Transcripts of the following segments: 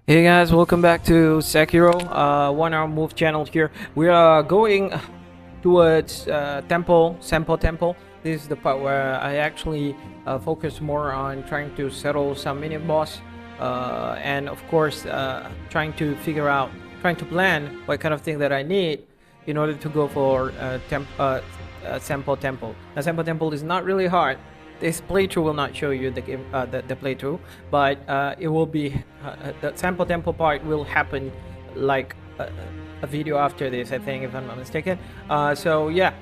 Hey guys, welcome back to Sekiro, 1 hour move channel here. We are going towards Senpou Temple. This is the part where I actually focus more on trying to settle some mini boss, and of course, trying to plan what kind of thing that I need in order to go for Senpou Temple. Now, Senpou Temple is not really hard. This playthrough will not show you the game, the playthrough, but it will be the Senpou Temple part will happen like a video after this, I think, if I'm not mistaken. So yeah,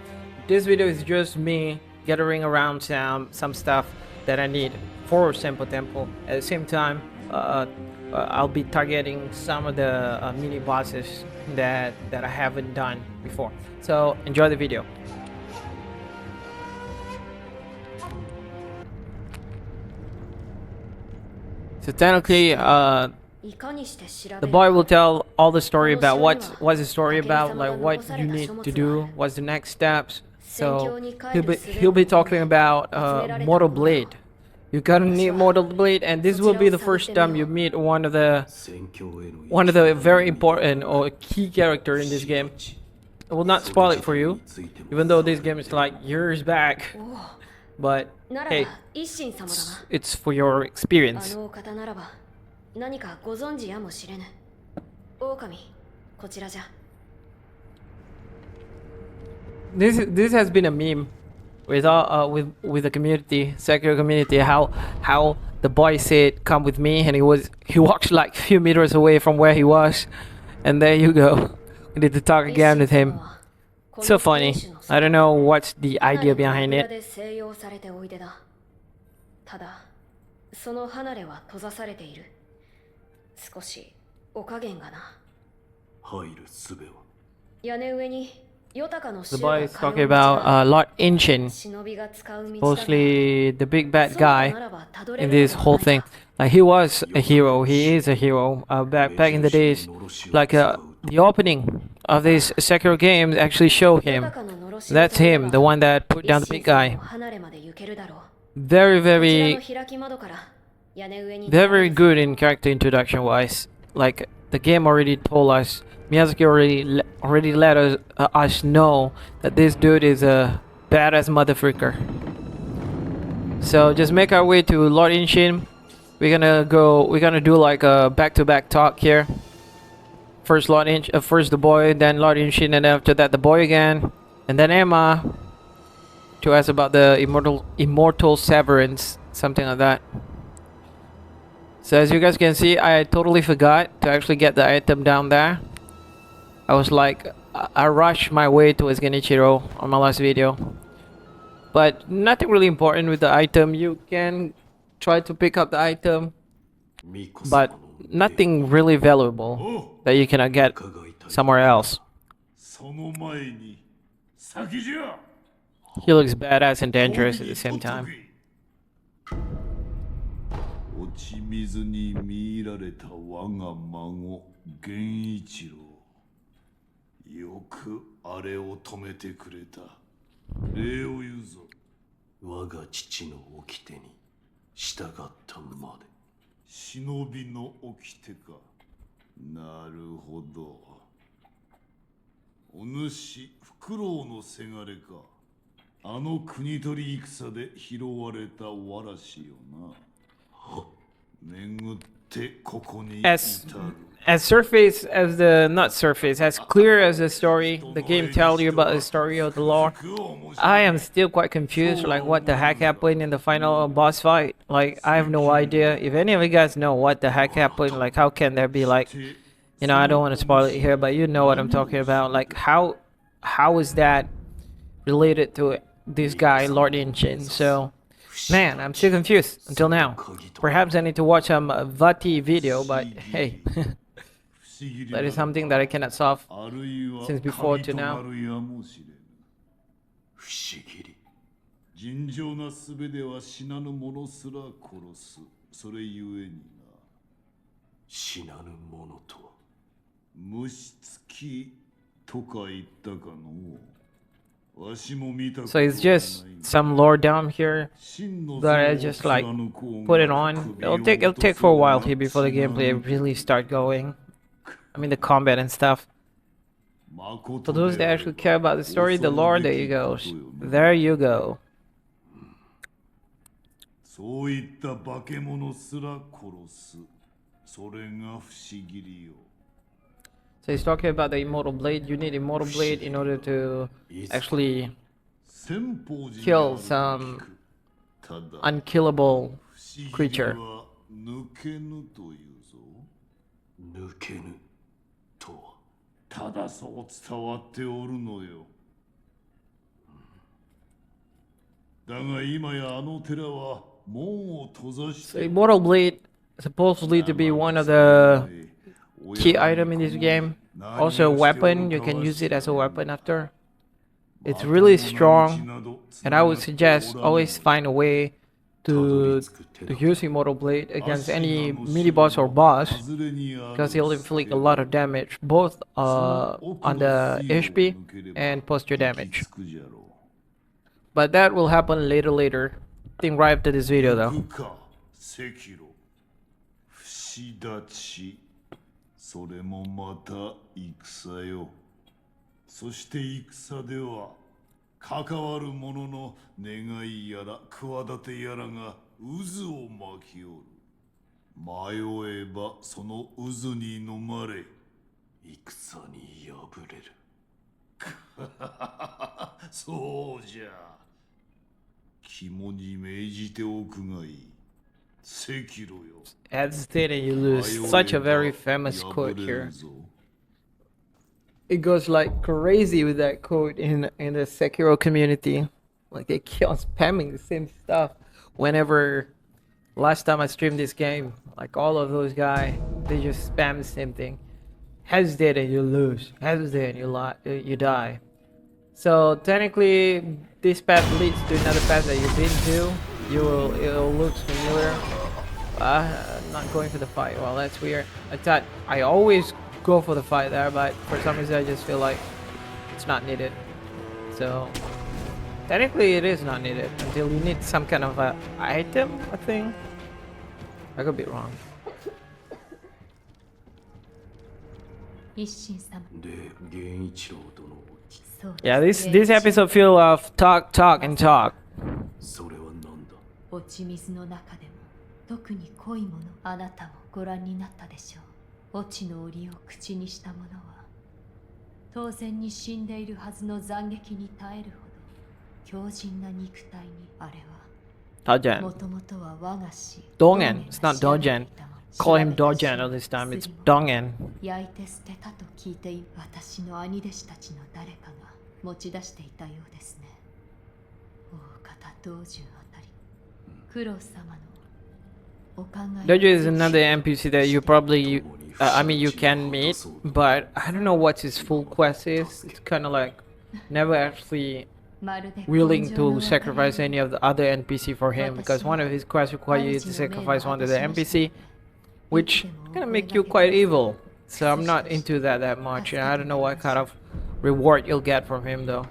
this video is just me gathering around some stuff that I need for Senpou Temple. At the same time, I'll be targeting some of the mini bosses that I haven't done before. So enjoy the video. So technically, the boy will tell all the story about what's the story about, like what you need to do, what's the next steps. So he'll be talking about Mortal Blade. You gotta need Mortal Blade, and this will be the first time you meet one of the very important or key character in this game. I will not spoil it for you, even though this game is like years back. But hey, it's for your experience. This has been a meme with with the community, Sekiro community. How the boy said, "Come with me," and he walked like a few meters away from where he was, and there you go. We need to talk again with him. So funny. I don't know what's the idea behind it. ただ、その離れは閉ざされている。少しお加減がな。入る術は。屋根上に豊かの The boy is talking about Lord Inchin, mostly the big bad guy in this whole thing. He was a hero. He is a hero. Back in the days, like the opening of this Sekiro game actually show him. That's him, the one that put down the big guy. Very good in character introduction wise. Like the game already told us, Miyazaki already let us know that this dude is a badass motherfucker. So just make our way to Lord Inchin. We're gonna do like a back-to-back talk here. First first the boy, then Lord Inchin, and after that the boy again, and then Emma to ask about the immortal severance, something like that. So as you guys can see, I totally forgot to actually get the item down there. I was like, I rushed my way towards Genichiro on my last video, but nothing really important with the item. You can try to pick up the item, but nothing really valuable that you cannot get somewhere else. He looks badass and dangerous at the same time. 落ち水に見入られた我が孫源一郎、よくあれを止めてくれた。礼を言うぞ。我が父の掟に従ったまで。忍びの掟か。なるほど。お主フクロウのせがれか。あの国取り戦で拾われたわらしよな。As surface as the not surface as clear as the story the game tells you about the story of the lore, I am still quite confused, like what the heck happened in the final boss fight. Like I have no idea. If any of you guys know what the heck happened, like how can there be, like, you know, I don't want to spoil it here, but you know what I'm talking about. Like how is that related to this guy Lord Inchin? So man, I'm still confused until now. Perhaps I need to watch some Vati video, but hey, that is something that I cannot solve since before to now. So it's just some lore down here that I just like put it on. It'll take for a while here before the gameplay really start going. I mean the combat and stuff. For those that actually care about the story, the lore, there you go. There you go. そういった化け物すら殺す。それが不思議りよ。 So he's talking about the immortal blade. You need immortal blade in order to actually kill some unkillable creature. 抜けぬというぞ。抜けぬとはただそう伝わっておるのよ。だが今やあの寺は So immortal blade is supposedly to be one of the key item in this game. Also a weapon, you can use it as a weapon after. It's really strong, and I would suggest always find a way to use immortal blade against any mini boss or boss, because he'll inflict a lot of damage, both on the HP and posture damage. But that will happen later. I think right after this video though. Sekiro. 不死立ち。それもまた戦よ。そして戦では関わる者の願いやら企てやらが渦を巻きおる。迷えばその渦に飲まれ戦に敗れる。そうじゃ。 Hesitate and you lose. Such a very famous quote here. It goes like crazy with that quote in the Sekiro community. Like they keep on spamming the same stuff. Whenever last time I streamed this game, like all of those guys, they just spam the same thing. Hesitate and you lose. Hesitate and you die. So technically, this path leads to another path that you've been to. It'll look familiar. Not going for the fight. Well, that's weird. I thought I always go for the fight there, but for some reason I just feel like it's not needed. So technically, it is not needed until you need some kind of a item. I think I could be wrong. Yeah, this episode feel of talk and talk. それは何だ。落ち水の中でも特に濃いもの、あなたもご覧になったでしょう。落ちの檻を口にしたものは当然に死んでいるはずの斬撃に耐えるほど強靭な肉体にあれは。Dogen. もともとは我が師。Dongen. It's not Dogen. Call him Dogen all this time. It's Dongen. 焼いて捨てたと聞いている私の兄弟子たちの誰かが持ち出していたようですね。大方道中あたり、九郎様のお考え。Dojo is another NPC that you probably, I mean, you can meet, but I don't know what his full quest is. It's kind of like never actually willing to sacrifice any of the other NPC for him, because one of his quests requires you to sacrifice one of the NPC, which gonna make you quite evil. So I'm not into that much, and I don't know what kind of reward you'll get from him though.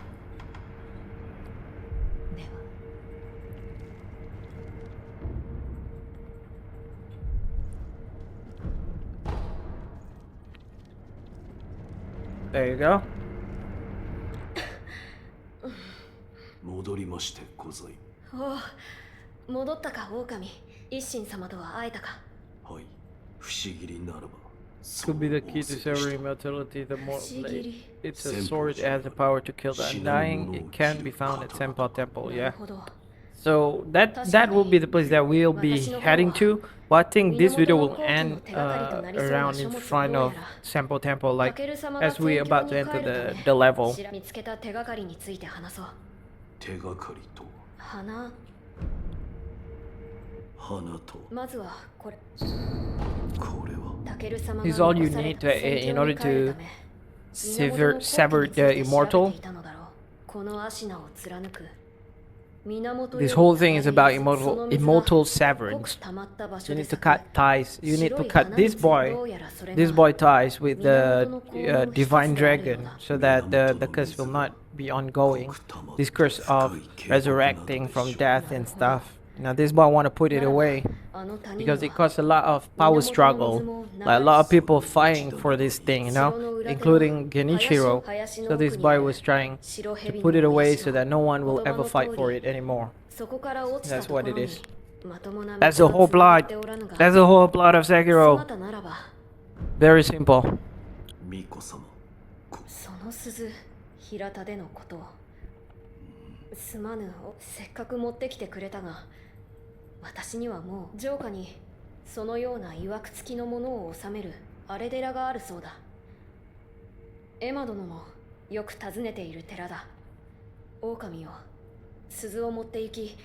There you go. 戻りましてござい。おお、戻ったか狼。一心様とは会えたか。はい、不思議にならば。 Could be the key to severing immortality, the mortal blade. It's a sword that has the power to kill the undying. It can be found at Senpou Temple, yeah. So that will be the place that we'll be heading to. But I think this video will end around in front of Senpou Temple, like as we're about to enter the level. 見つけた手がかりについて話そう。手がかりと花。花とまずはこれ。これは。 Is all you need to, in order to sever the immortal. This whole thing is about immortal severance. You need to cut ties. You need to cut this boy ties with the divine dragon, so that the curse will not be ongoing. This curse of resurrecting from death and stuff. Now this boy want to put it away because it caused a lot of power struggle. Like a lot of people fighting for this thing, you know, including Genichiro. So this boy was trying to put it away so that no one will ever fight for it anymore. That's what it is. That's the whole plot. That's the whole plot of Sekiro. Very simple. 巫女様その鈴平田でのことすまぬせっかく持ってきてくれたが私にはもう城下にそのようないわくつきのものを収める荒れ寺があるそうだエマ殿もよく訪ねている寺だ狼よ鈴を持って行き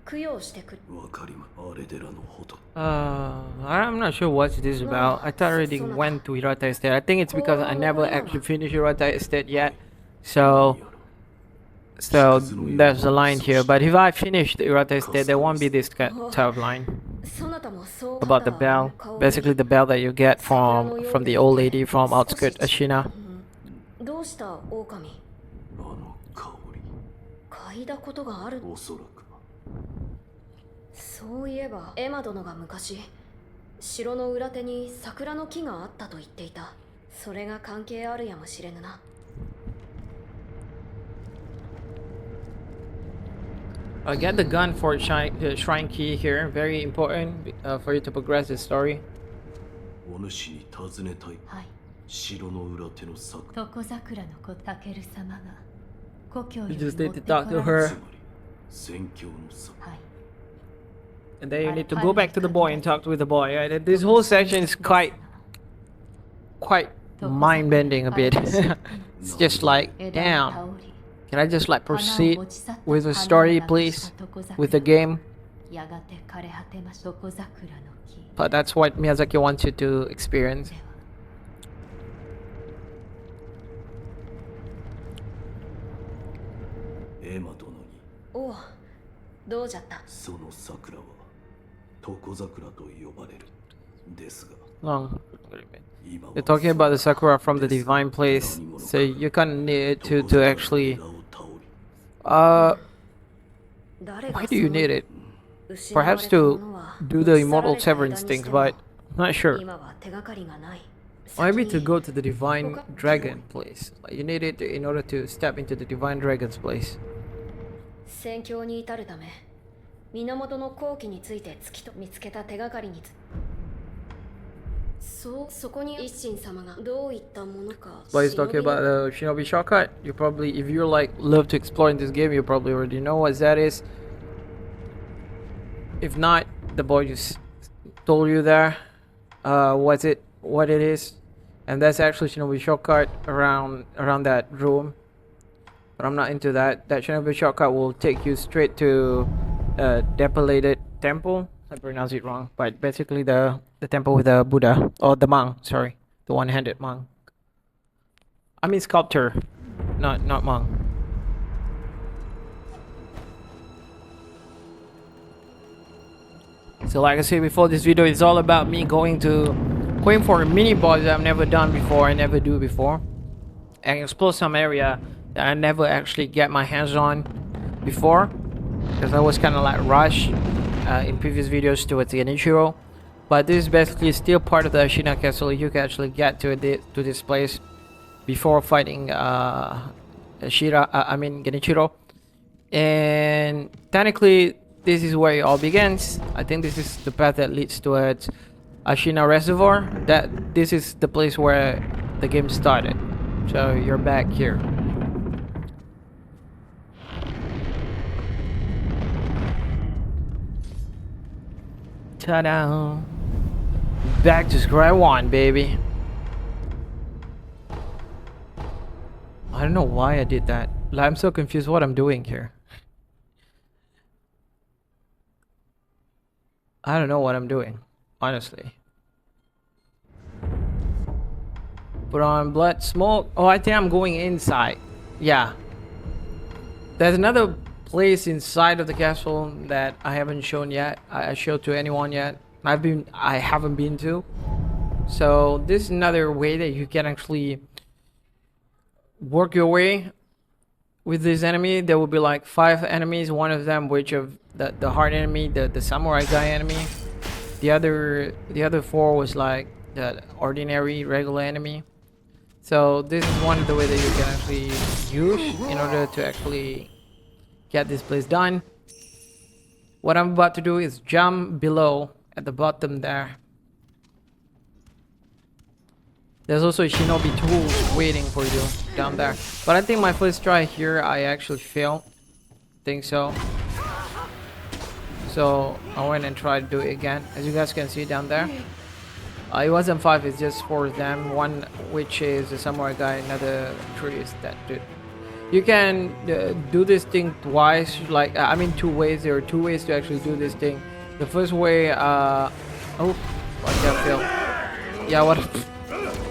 供養してくるわかりま荒れ寺のほと I'm not sure what this is about. I thought I already went to Hirata Estate. I think it's because I never actually finished Hirata Estate yet. So there's a line here. But if I finish the Hirata Estate, there won't be this type of line about the bell. Basically, the bell that you get from the old lady from outskirts Ashina. どうした狼あの香り嗅いだことがあるおそらくそういえばエマ殿が昔城の裏手に桜の木があったと言っていたそれが関係あるやもしれぬな I get the gun for shrine key here. Very important for you to progress the story. お主に尋ねたいはい城の裏手の桜床桜の子タケル様が故郷よ You り just 持 need って to こら talk れ to her. つまり宣教の桜はい And then you need to go back to the boy and talk with the boy. Right? This whole section is quite mind-bending a bit. It's just like, damn. Can I just like proceed with the story, please? With the game? やがて枯れ果てまし床桜の木 But that's what Miyazaki wants you to experience. ではエマ殿におうどうじゃったその桜は床桜と呼ばれるですが Long. 今は You're talking about the sakura from the divine place, so you kind of need to actually. 誰が Why do you need it? 失われ Perhaps た to ものは do the 腐ら immortal れた枝 severance にし things, ても but I'm not sure. 今は手がかりがない Maybe 先 to に go to the divine dragon place. Like you need it in order to step into the divine dragon's place. 宣教に至るため源の後期について見つけた手がかりにそこに一心様がどういったものか But he's talking about the shinobi shortcut. You probably, if you like love to explore in this game, you probably already know what that is. If not, the boy just told you there. What it is, and that's actually shinobi shortcut around that room. But I'm not into that. That shinobi shortcut will take you straight to Depolated Temple. I pronounced it wrong, but basically the temple with the Buddha, or the monk, sorry, the one-handed monk. I mean sculptor, not monk. So like I said before, this video is all about me going for a mini boss that I've never done before, I never do before, and explore some area that I never actually get my hands on before, because I was kind of like rushed in previous videos towards the Genichiro. But this is basically still part of the Ashina castle. You can actually get to this place before fighting Genichiro. And technically this is where it all begins. I think this is the path that leads towards Ashina Reservoir. This is the place where the game started. So you're back here. Ta-da! Back to square one, baby. I don't know why I did that. Like, I'm so confused what I'm doing here. I don't know what I'm doing, honestly. Put on blood smoke. Oh, I think I'm going inside. Yeah. There's another place inside of the castle that I haven't shown yet. I showed to anyone yet. I haven't been to. So this is another way that you can actually work your way with this enemy, there will be like 5 enemies. One of them, which of the hard enemy, the samurai guy enemy. The other 4 was like the ordinary regular enemy. So this is one of the way that you can actually use in order to actually get this place done. What I'm about to do is jump below at the bottom there. There's also shinobi tools waiting for you down there. But I think my first try here, I actually failed. Think so. So I went and tried to do it again. As you guys can see down there. It wasn't 5, it's just 4 of them. One which is a samurai guy, another 3 is that dude. You can do this thing twice, like, I mean 2 ways. There are 2 ways to actually do this thing. The first way, oh, what did I fail? Yeah, what?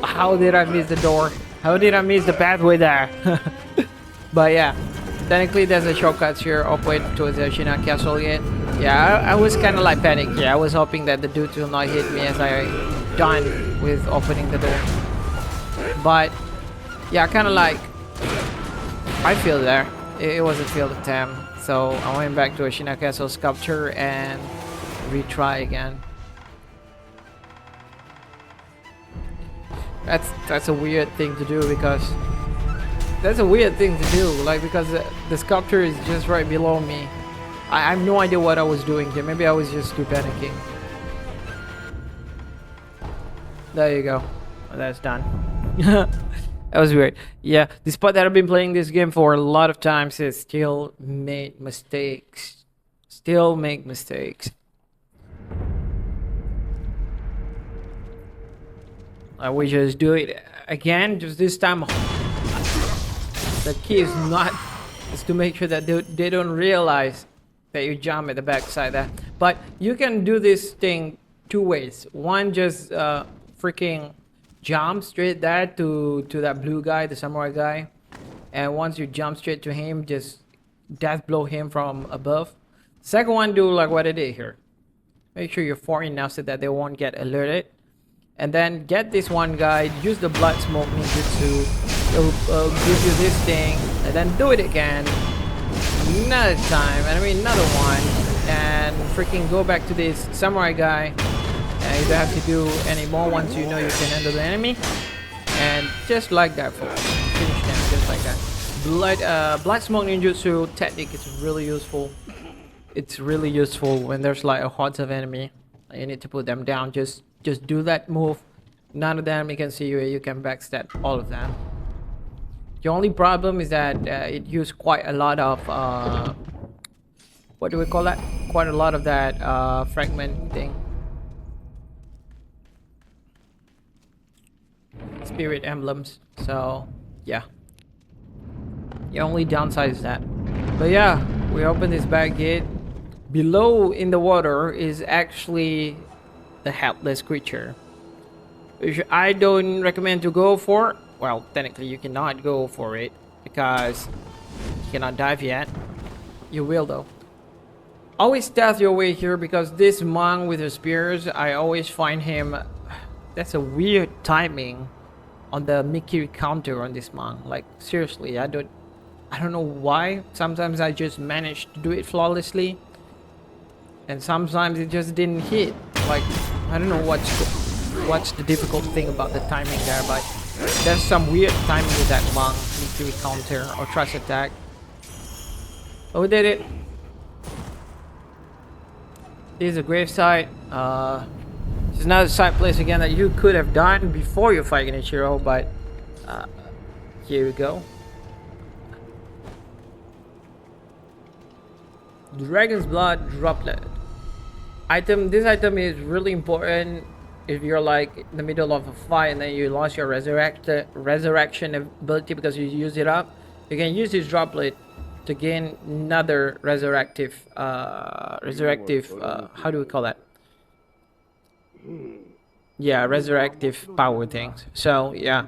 How did I miss the door? How did I miss the pathway there? But yeah, technically there's a shortcut here upward towards the Shina castle yet. Yeah, I was kind of like panicked. Yeah, I was hoping that the dude will not hit me as I done with opening the door. But yeah, kind of like I feel there. It was a failed attempt. So I went back to a Shina castle sculpture and retry again. That's a weird thing to do because because the sculpture is just right below me. I have no idea what I was doing here. Maybe I was just too panicking. There you go. That's done. That was weird. Yeah, despite that I've been playing this game for a lot of times, it still made mistakes. Still make mistakes. I will just do it again. Just this time, the key is to make sure that they don't realize that you jump at the backside there. But you can do this thing 2 ways. One, just freaking jump straight there to that blue guy, the samurai guy, and once you jump straight to him, just death blow him from above. Second one, do like what I did here. Make sure you're far enough so that they won't get alerted. And then get this one guy, use the blood smoke ninjutsu, it'll give you this thing, and then do it again, another time, and I mean another one, and freaking go back to this samurai guy, and you don't have to do any more once you know you can handle the enemy, and just like that, folks, finish them just like that. Blood smoke ninjutsu technique is really useful. It's really useful when there's like a hordes of enemy, you need to put them down. Just do that move. None of them can see you. You can backstab all of them. The only problem is that it used quite a lot of what do we call that? Quite a lot of that fragment thing. Spirit emblems. So yeah. The only downside is that. But yeah, we open this back gate. Below in the water is actually the helpless creature, which I don't recommend to go for. Well, technically you cannot go for it because you cannot dive yet. You will though. Always stealth your way here because this monk with the spears, I always find him. That's a weird timing on the Mikiri counter on this monk. Like seriously, I don't know why. Sometimes I just manage to do it flawlessly, and sometimes it just didn't hit. Like I don't know what's the difficult thing about the timing there, but there's some weird timing with that monk. Need to counter or trust attack. Oh, we did it. This is a gravesite. This is another side place again that you could have done before you fight Genichiro, but here we go. Dragon's blood droplet. This item is really important if you're like in the middle of a fight and then you lost your resurrection ability because you use it up. You can use this droplet to gain another resurrective how do we call that? Yeah, resurrective power things. So yeah,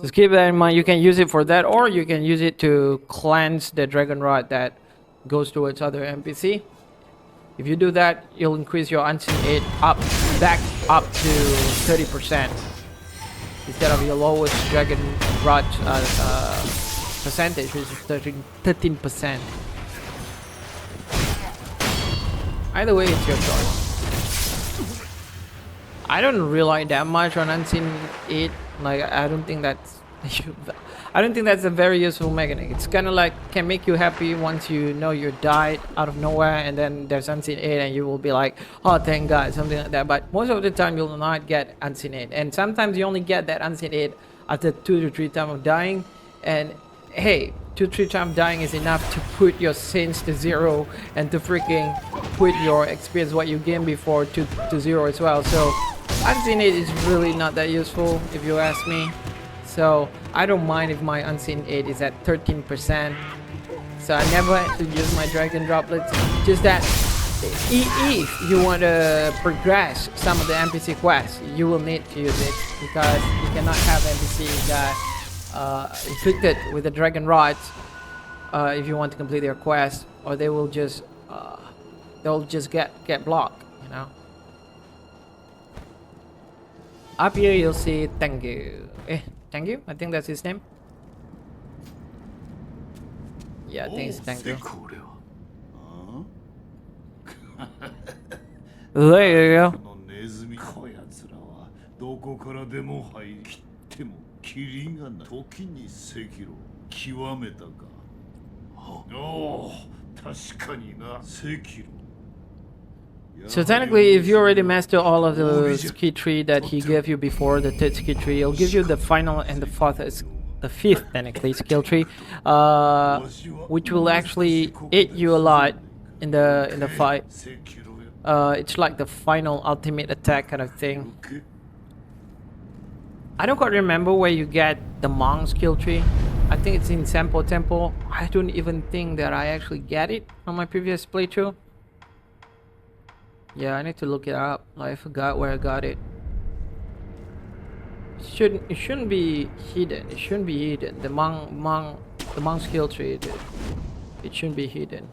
just keep that in mind. You can use it for that, or you can use it to cleanse the dragon rod that goes towards other NPC. If you do that, you'll increase your unseen aid back up to 30% instead of your lowest dragon rod percentage, which is 13%. Either way, it's your choice. I don't rely that much on Unseen 8. Like, I don't think that's a very useful mechanic. It's kind of like can make you happy once you know you died out of nowhere, and then there's Unseen 8 and you will be like, oh thank God, something like that. But most of the time you'll not get Unseen 8, and sometimes you only get that Unseen 8 after 2 to 3 times of dying. And hey, 2-3 times dying is enough to put your sins to 0 and to freaking put your experience what you gained before to 0 as well. So Unseen 8 is really not that useful if you ask me. So I don't mind if my Unseen 8 is at 13%. So I never have to use my dragon droplets. Just that if you want to progress some of the NPC quests, you will need to use it, because you cannot have NPCs that inflicted with the dragon rods if you want to complete their quest, or they will just get blocked, you know. Up here you'll see Tengu. Tengu? I think that's his name. Yeah, I think it's Tengu. There you go. どこからでも入り切ってもキリがない時に赤炉極めたかおお確かにな赤炉 So technically, if you already master all of the ski tree that he gave you before, the third ski tree, he'll give you the final and the fifth technically skill tree, which will actually aid you a lot in the fight. It's like the final ultimate attack kind of thing. I don't quite remember where you get the monk skill tree. I think it's in Senpou Temple. I don't even think that I actually get it on my previous playthrough. Yeah, I need to look it up. I forgot where I got it. It shouldn't be hidden. It shouldn't be hidden. The monk skill tree. It shouldn't be hidden.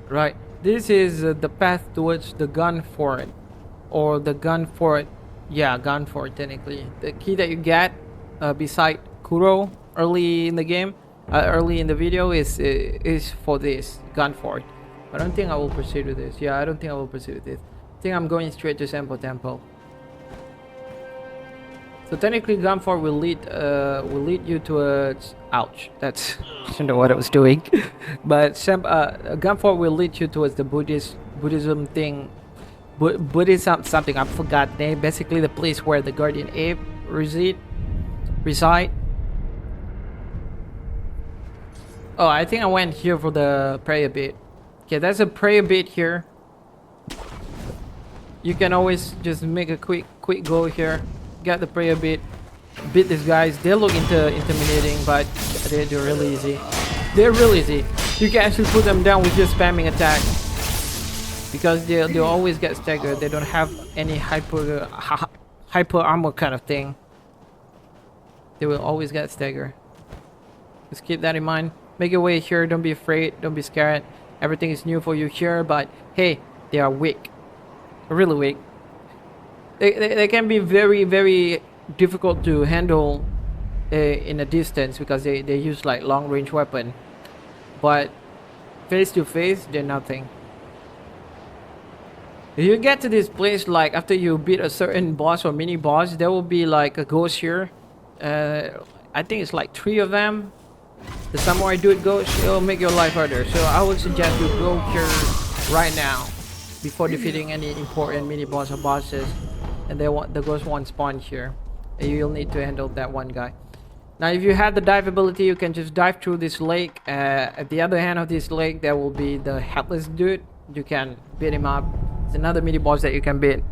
Right, this is the path towards the gun fort, or the gun fort. Yeah, gun fort technically. The key that you get beside Kuro early in the game, early in the video is for this gun fort. I don't think I will proceed with this. Yeah, I don't think I will proceed with this. I think I'm going straight to Senpou Temple. So technically, gun fort will lead you to a. Ouch! That's I don't know what I was doing, but gun fort will lead you towards the Buddhism thing, Buddhism something I forgot the name. Basically, the place where the guardian ape reside. Oh, I think I went here for the prayer bit. Okay, there's a prayer bit here. You can always just make a quick go here. Get the prayer bit, beat these guys. They look intimidating, but they're really easy. They're really easy. You can actually put them down with just spamming attack, because they'll always get staggered. They don't have any hyper armor kind of thing. They will always get staggered. Just keep that in mind. Make your way here. Don't be afraid. Don't be scared. Everything is new for you here, but hey, they are weak. Really weak. They can be very, very difficult to handle in a distance, because they use like long range weapon, but face to face they're nothing. If you get to this place, like after you beat a certain boss or mini boss, there will be like a ghost here. I think it's like 3 of them. The samurai dude ghost, it'll make your life harder. So I would suggest you go here right now before defeating any important mini boss or bosses. And the ghost won't spawn here. And you'll need to handle that one guy. Now, if you have the dive ability, you can just dive through this lake. At the other hand of this lake, there will be the headless dude. You can beat him up. It's another mini boss that you can beat.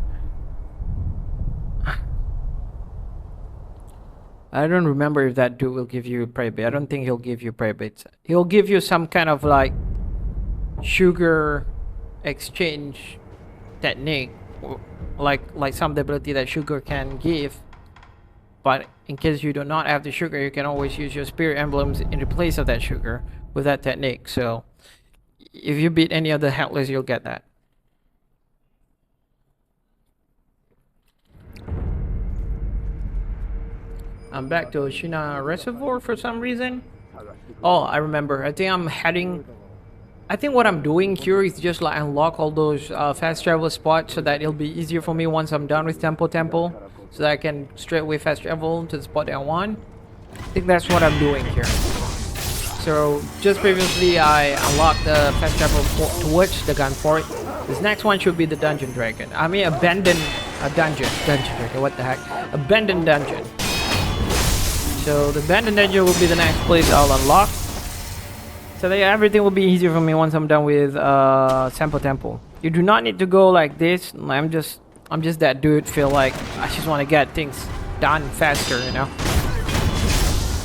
I don't remember if that dude will give you prey bait. I don't think he'll give you prey baits. He'll give you some kind of like sugar exchange technique like some of the ability that sugar can give. But in case you do not have the sugar, you can always use your spirit emblems in place of that sugar with that technique. So if you beat any of the Headless, you'll get that. I'm back to Oshina Reservoir for some reason. Oh, I remember. I think what I'm doing here is just like unlock all those fast travel spots so that it'll be easier for me once I'm done with Senpou Temple, so that I can straight away fast travel to the spot that I want. I think that's what I'm doing here. So just previously I unlocked the fast travel towards the gun fort. This next one should be the dungeon dragon. I mean abandoned dungeon dragon. What the heck? Abandoned dungeon. So the abandoned dungeon will be the next place I'll unlock. So that everything will be easier for me once I'm done with Senpou Temple. You do not need to go like this. I'm just that dude. Feel like I just want to get things done faster, you know.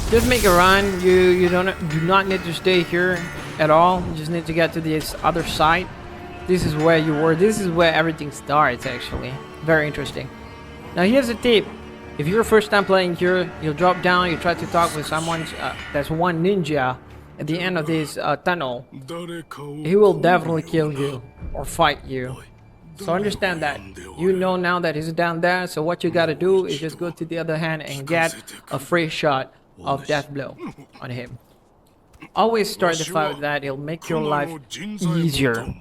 Just make a run. You do not need to stay here at all. You just need to get to this other side. This is where you were. This is where everything starts. Actually, very interesting. Now here's a tip. If you're first time playing here, you'll drop down. You try to talk with someone. There's one ninja at the end of this tunnel. He will definitely kill you or fight you. So understand that. You know now that he's down there. So what you gotta do is just go to the other hand and get a free shot of death blow on him. Always start the fight with that. It'll make your life easier.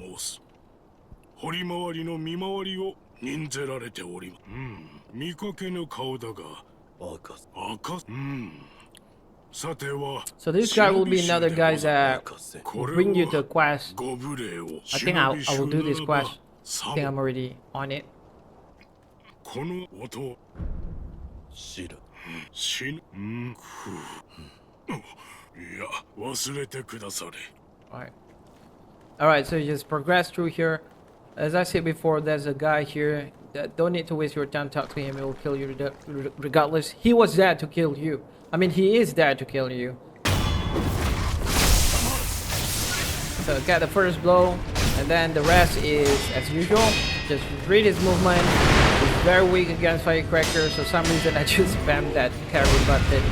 So this guy will be another guy that will bring you to a quest. I think I will do this quest. I think I'm already on it. Alright, so you just progress through here. As I said before, there's a guy here that don't need to waste your time. Talk to him, he will kill you regardless. He was there to kill you. I mean, he is there to kill you. So get the first blow, and then the rest is as usual. Just read his movement. He's very weak against firecrackers. For some reason, I just spammed that carry button.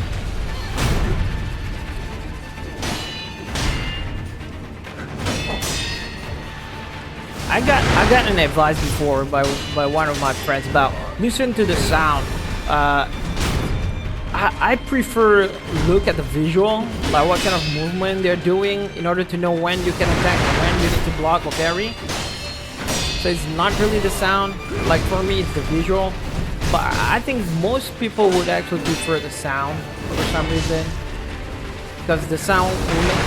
I got an advice before by one of my friends about listen to the sound. I prefer look at the visual, like what kind of movement they're doing, in order to know when you can attack, when you need to block or parry. So it's not really the sound. Like for me, it's the visual. But I think most people would actually prefer the sound for some reason, because the sound will make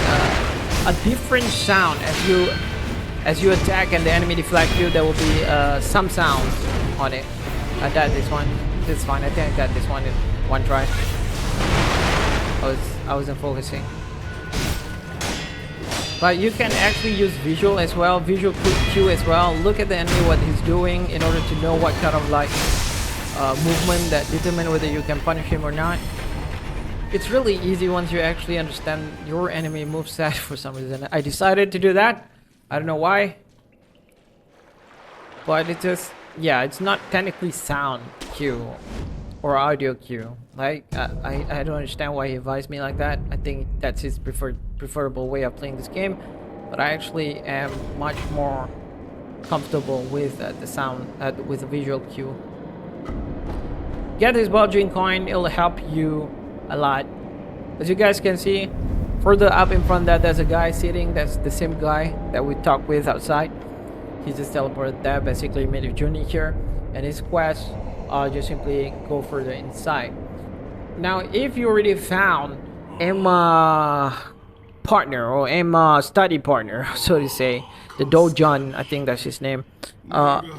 a different sound as you attack and the enemy deflect you. There will be some sounds on it. I died this one. This is fine. I think I got this one in one try. I wasn't focusing. But you can actually use visual as well, visual cue as well. Look at the enemy, what he's doing, in order to know what kind of like movement that determine whether you can punish him or not. It's really easy once you actually understand your enemy moveset for some reason. I decided to do that. I don't know why. But it just, yeah, it's not technically sound cue or audio cue. Like, I don't understand why he advised me like that. I think that's his preferable way of playing this game. But I actually am much more comfortable with the sound, with the visual cue. Get this Bulging coin, it'll help you a lot. As you guys can see, further up in front there's a guy sitting. That's the same guy that we talked with outside. He just teleported there, basically made a journey here. And his quest, just simply go further inside. Now, if you already found Emma partner or Emma study partner, so to say, the Dojon, I think that's his name,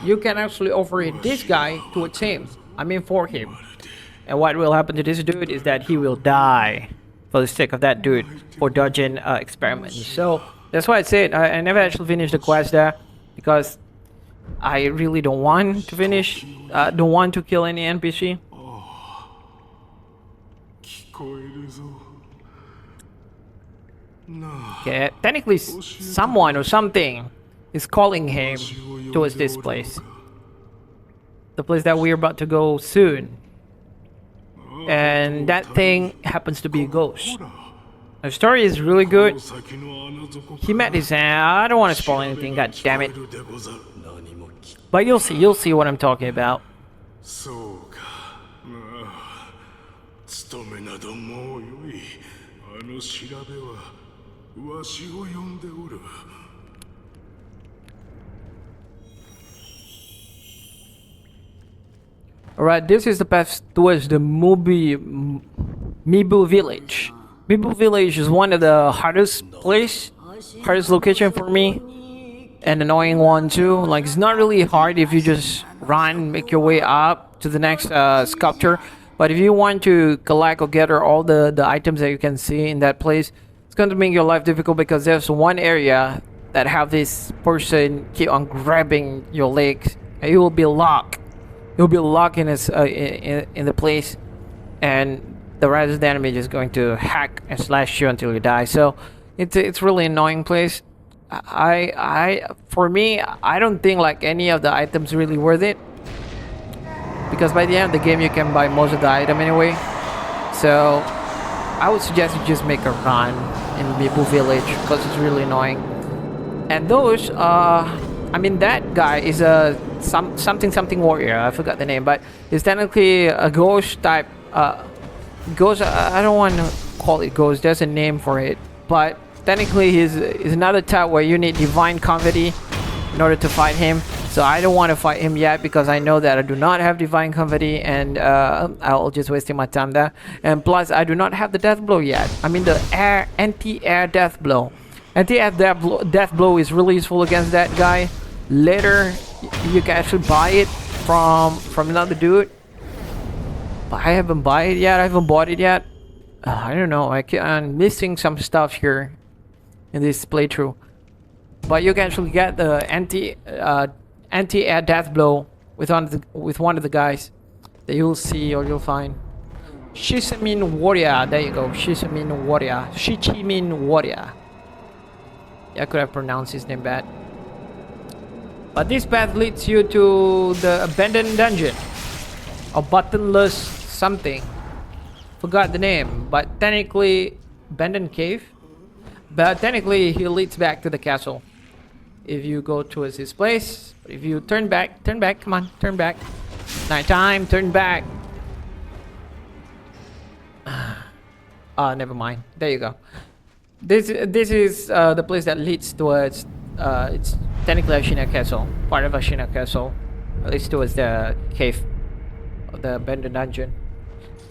you can actually offer this guy towards him. I mean for him. And what will happen to this dude is that he will die for the sake of that dude for dodging experiments. So that's why I said I never actually finished the quest there, because I really don't want to finish, don't want to kill any NPC. Okay, technically someone or something is calling him towards this place. the place that we're about to go soon. And that thing happens to be a ghost. The story is really good. He met his hand. I don't want to spoil anything, god damn it. But you'll see what I'm talking about. そうか。まあ、務めなどもうよい。あの調べはわしを呼んでおる。Alright, this is the path towards the Mibu village. Mibu village is one of the hardest location for me. And annoying one too. Like, it's not really hard if you just run, make your way up to the next sculpture. But if you want to collect or gather all the items that you can see in that place, it's going to make your life difficult because there's one area that have this person keep on grabbing your legs. And you will be locked. You'll be locked in this in the place, and the rest of the enemy is going to hack and slash you until you die. So it's really annoying place. For me, I don't think like any of the items really worth it, because by the end of the game you can buy most of the item anyway. So I would suggest you just make a run in Mibu village because it's really annoying. And those I mean, that guy is a something warrior. I forgot the name, but he's technically a ghost type. Ghost. I don't want to call it ghost. There's a name for it, but technically he's another type where you need divine confetti in order to fight him. So I don't want to fight him yet because I know that I do not have divine confetti, and I'll just wasting my time there. And plus, I do not have the death blow yet. I mean, the anti-air death blow. Anti-air death blow is really useful against that guy. Later, you can actually buy it from another dude. But I haven't bought it yet. I haven't bought it yet. I don't know. I'm missing some stuff here in this playthrough. But you can actually get the anti-air death blow with one of the guys that you'll see or you'll find. Shichimin warrior. There you go. Shichimin warrior. Shichimin warrior. Yeah, I could have pronounced his name bad. But this path leads you to the abandoned dungeon. A buttonless something. Forgot the name, but technically abandoned cave. But technically he leads back to the castle. If you go towards this place, if you turn back, come on, turn back. Nighttime, turn back. Never mind. There you go. This is the place that leads towards. It's technically Ashina Castle, part of Ashina Castle. Leads towards the cave, the abandoned dungeon.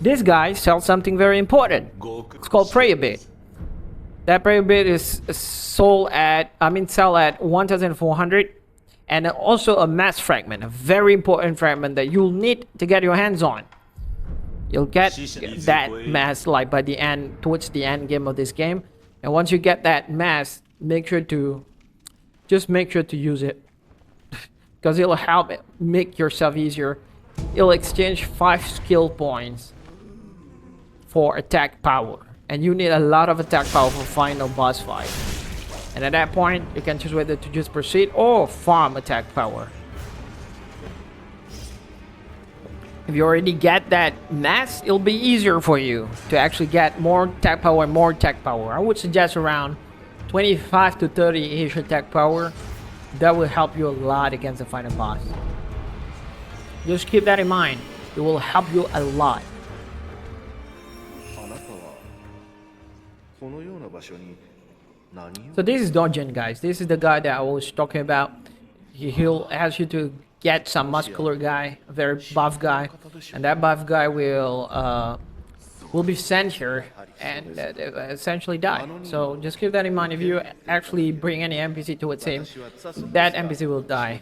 This guy sells something very important. It's called prayer bit. That prayer bit is sell at 1,400, and also a mass fragment, a very important fragment that you'll need to get your hands on. You'll get that mass like by the end, towards the end game of this game. And once you get that mass, make sure to use it, because it'll help make yourself easier. It'll exchange 5 skill points for attack power, and you need a lot of attack power for final boss fight. And at that point, you can choose whether to just proceed or farm attack power. If you already get that mass, it'll be easier for you to actually get more attack power and more attack power. I would suggest around 25 to 30-ish attack power. That will help you a lot against the final boss. Just keep that in mind. It will help you a lot. So this is Dojin, guys. This is the guy that I was talking about. He'll ask you to get some muscular guy, a very buff guy, and that buff guy will be sent here and essentially die. So just keep that in mind. If you actually bring any NPC towards him, that NPC will die.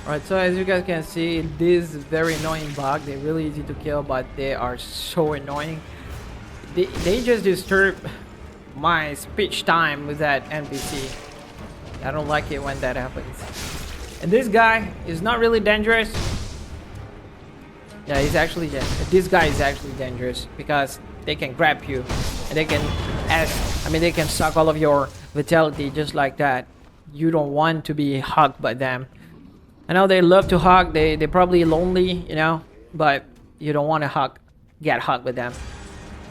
Alright, so as you guys can see, this very annoying bug, they're really easy to kill, but they are so annoying. They just disturb my speech time with that NPC. I don't like it when that happens. And this guy is not really dangerous. Yeah, this guy is actually dangerous because they can grab you and they can they can suck all of your vitality just like that. You don't want to be hugged by them. I know they love to hug, they're probably lonely, you know, but you don't want to get hugged with them.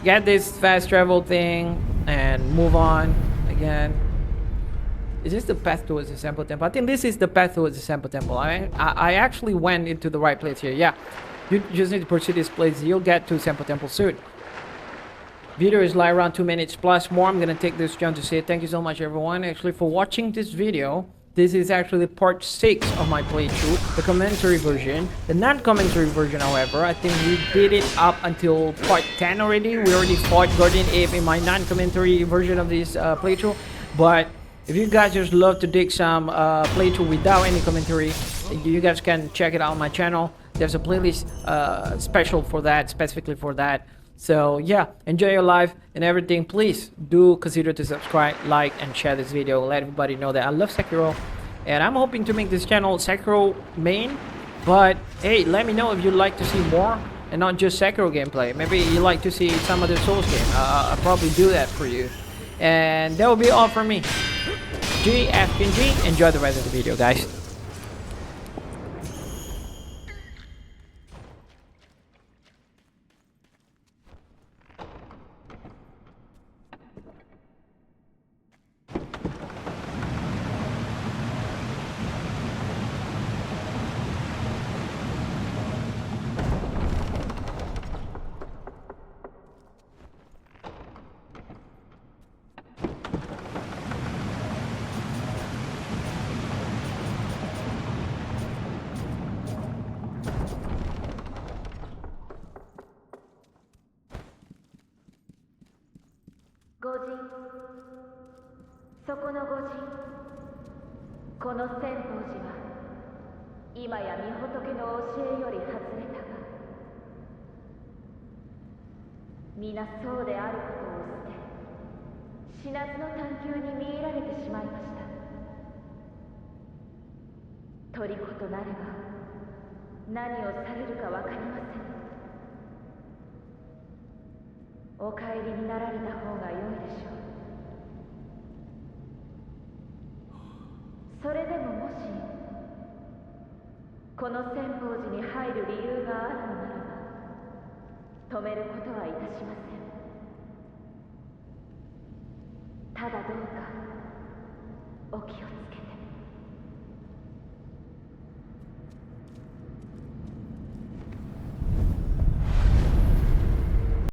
Get this fast travel thing and move on again. Is this the path towards the Senpou Temple? I think this is the path towards the Senpou Temple. I actually went into the right place here. Yeah, you just need to pursue this place. You'll get to Senpou Temple soon. Video is like around 2 minutes plus more. I'm gonna take this chance to say thank you so much, everyone, actually, for watching this video. This is actually part 6 of my playthrough, the commentary version. The non-commentary version, however, I think we did it up until part 10 already. We already fought Guardian Ape in my non-commentary version of this playthrough. But if you guys just love to dig some playthrough without any commentary, you guys can check it out on my channel. There's a playlist special for that, specifically for that. So yeah, enjoy your life and everything. Please do consider to subscribe, like, and share this video. Let everybody know that I love Sekiro, and I'm hoping to make this channel Sekiro main. But hey, let me know if you'd like to see more and not just Sekiro gameplay. Maybe you like to see some other Souls game. I'll probably do that for you. And that will be all from me. G, F, and G. Enjoy the rest of the video, guys.そこの御人、この千宝寺は今や御仏の教えより外れたが、皆そうであることを捨て、死なずの探求に魅入られてしまいました。虜となれば何をされるか分かりません。お帰りになられた方が良いでしょう。それでももしこの千宝寺に入る理由があるのならば止めることはいたしません。ただどうかお気をつけ